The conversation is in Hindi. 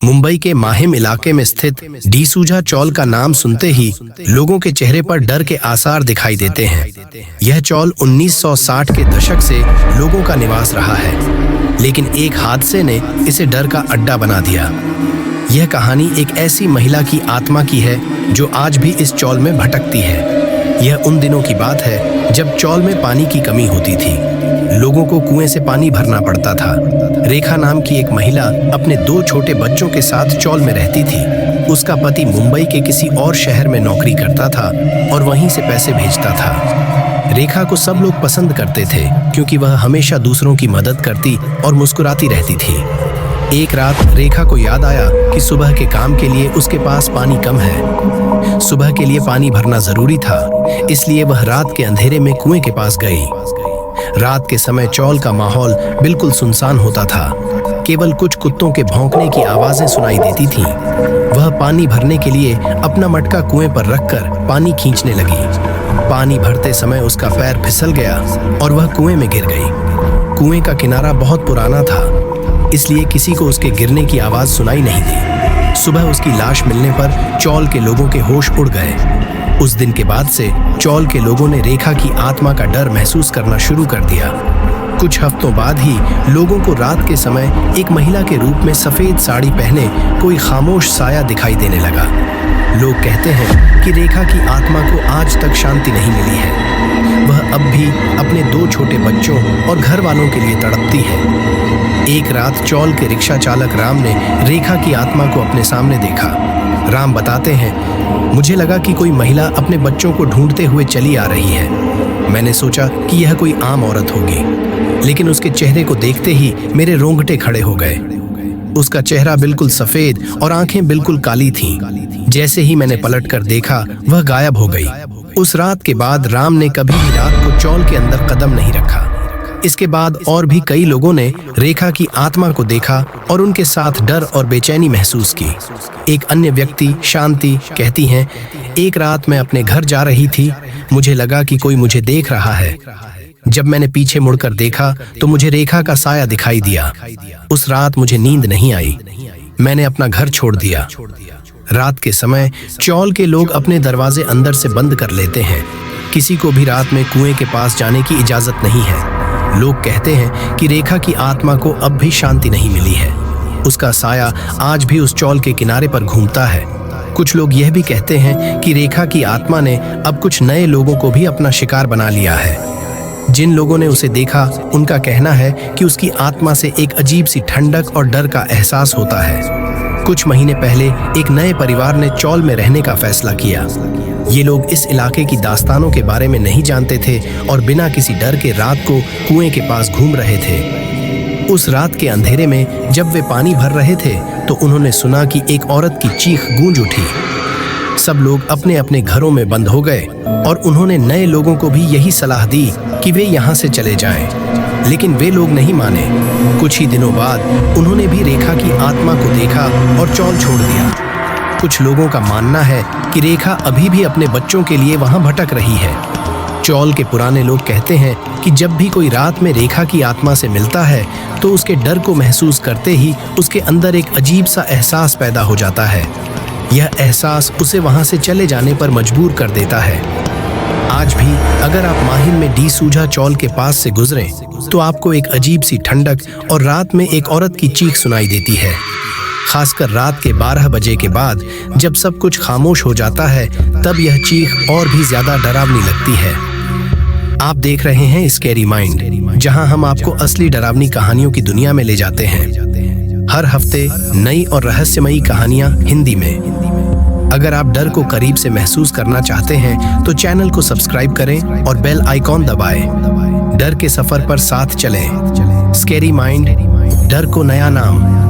मुंबई के माहिम इलाके में स्थित डिसूजा चौल का नाम सुनते ही लोगों के चेहरे पर डर के आसार दिखाई देते हैं। यह चौल 1960 के दशक से लोगों का निवास रहा है, लेकिन एक हादसे ने इसे डर का अड्डा बना दिया। यह कहानी एक ऐसी महिला की आत्मा की है जो आज भी इस चौल में भटकती है। यह उन दिनों की बात है जब चौल में पानी की कमी होती थी। लोगों को कुएं से पानी भरना पड़ता था। रेखा नाम की एक महिला अपने 2 छोटे बच्चों के साथ चौल में रहती थी। उसका पति मुंबई के किसी और शहर में नौकरी करता था और वहीं से पैसे भेजता था। रेखा को सब लोग पसंद करते थे क्योंकि वह हमेशा दूसरों की मदद करती और मुस्कुराती रहती थी। एक रात रेखा को याद आया कि सुबह के काम के लिए उसके पास पानी कम है। सुबह के लिए पानी भरना जरूरी था, इसलिए वह रात के अंधेरे में कुएं के पास गई। रात के समय चौल का माहौल बिल्कुल सुनसान होता था। केवल कुछ कुत्तों के भौंकने की आवाजें सुनाई देती थीं। वह पानी भरने के लिए अपना मटका कुएं पर रखकर पानी खींचने लगी। पानी भरते समय उसका पैर फिसल गया और वह कुएं में गिर गई। कुएं का किनारा बहुत पुराना था, इसलिए किसी को उसके गिरने की आवाज सुनाई नहीं दी। सुबह उसकी लाश मिलने पर चौल के लोगों के होश उड़ गए। उस दिन के बाद से चौल के लोगों ने रेखा की आत्मा का डर महसूस करना शुरू कर दिया। कुछ हफ्तों बाद ही लोगों को रात के समय एक महिला के रूप में सफेद साड़ी पहने कोई खामोश साया दिखाई देने लगा। लोग कहते हैं कि रेखा की आत्मा को आज तक शांति नहीं मिली है। वह अब भी अपने 2 छोटे बच्चों और घर वालों के लिए तड़पती है। एक रात चौल के रिक्शा चालक राम ने रेखा की आत्मा को अपने सामने देखा। राम बताते हैं, मुझे लगा कि कोई महिला अपने बच्चों को ढूंढते हुए चली आ रही है। मैंने सोचा कि यह कोई आम औरत होगी, लेकिन उसके चेहरे को देखते ही मेरे रोंगटे खड़े हो गए। उसका चेहरा बिल्कुल सफेद और आंखें बिल्कुल काली थीं। जैसे ही मैंने पलटकर देखा, वह गायब हो गई। उस रात के बाद राम ने कभी भी रात को चौल के अंदर कदम नहीं रखा। इसके बाद और भी कई लोगों ने रेखा की आत्मा को देखा और उनके साथ डर और बेचैनी महसूस की। एक अन्य व्यक्ति शांति कहती हैं, एक रात मैं अपने घर जा रही थी, मुझे लगा कि कोई मुझे देख रहा है। जब मैंने पीछे मुड़कर देखा तो मुझे रेखा का साया दिखाई दिया। उस रात मुझे नींद नहीं आई। मैंने अपना घर छोड़ दिया। रात के समय चौल के लोग अपने दरवाजे अंदर से बंद कर लेते हैं। किसी को भी रात में कुएं के पास जाने की इजाजत नहीं है। लोग कहते हैं कि रेखा की आत्मा को अब भी शांति नहीं मिली है। उसका साया आज भी उस चौल के किनारे पर घूमता है। कुछ लोग यह भी कहते हैं कि रेखा की आत्मा ने अब कुछ नए लोगों को भी अपना शिकार बना लिया है। जिन लोगों ने उसे देखा, उनका कहना है कि उसकी आत्मा से एक अजीब सी ठंडक और डर का एहसास होता है। कुछ महीने पहले एक नए परिवार ने चौल में रहने का फैसला किया। ये लोग इस इलाके की दास्तानों के बारे में नहीं जानते थे और बिना किसी डर के रात को कुएं के पास घूम रहे थे। उस रात के अंधेरे में जब वे पानी भर रहे थे तो उन्होंने सुना कि एक औरत की चीख गूंज उठी। सब लोग अपने अपने घरों में बंद हो गए और उन्होंने नए लोगों को भी यही सलाह दी कि वे यहाँ से चले जाएं। लेकिन वे लोग नहीं माने। कुछ ही दिनों बाद उन्होंने भी रेखा की आत्मा को देखा और चौल छोड़ दिया। कुछ लोगों का मानना है कि रेखा अभी भी अपने बच्चों के लिए वहां भटक रही है। चौल के पुराने लोग कहते हैं कि जब भी कोई रात में रेखा की आत्मा से मिलता है तो उसके डर को महसूस करते ही उसके अंदर एक अजीब सा एहसास पैदा हो जाता है। यह एहसास उसे वहां से चले जाने पर मजबूर कर देता है। आज भी अगर आप माहिम में डिसूजा चौल के पास से गुजरें तो आपको एक अजीब सी ठंडक और रात में एक औरत की चीख सुनाई देती है। खासकर रात के 12 बजे के बाद जब सब कुछ खामोश हो जाता है, तब यह चीख और भी ज्यादा डरावनी लगती है। आप देख रहे हैं स्कैरी माइंड, जहां हम आपको असली डरावनी कहानियों की दुनिया में ले जाते हैं। हर हफ्ते नई और रहस्यमयी कहानियां हिंदी में। अगर आप डर को करीब से महसूस करना चाहते हैं तो चैनल को सब्सक्राइब करें और बेल आइकॉन दबाएं। डर के सफर पर साथ चलें। स्कैरी माइंड, डर को नया नाम।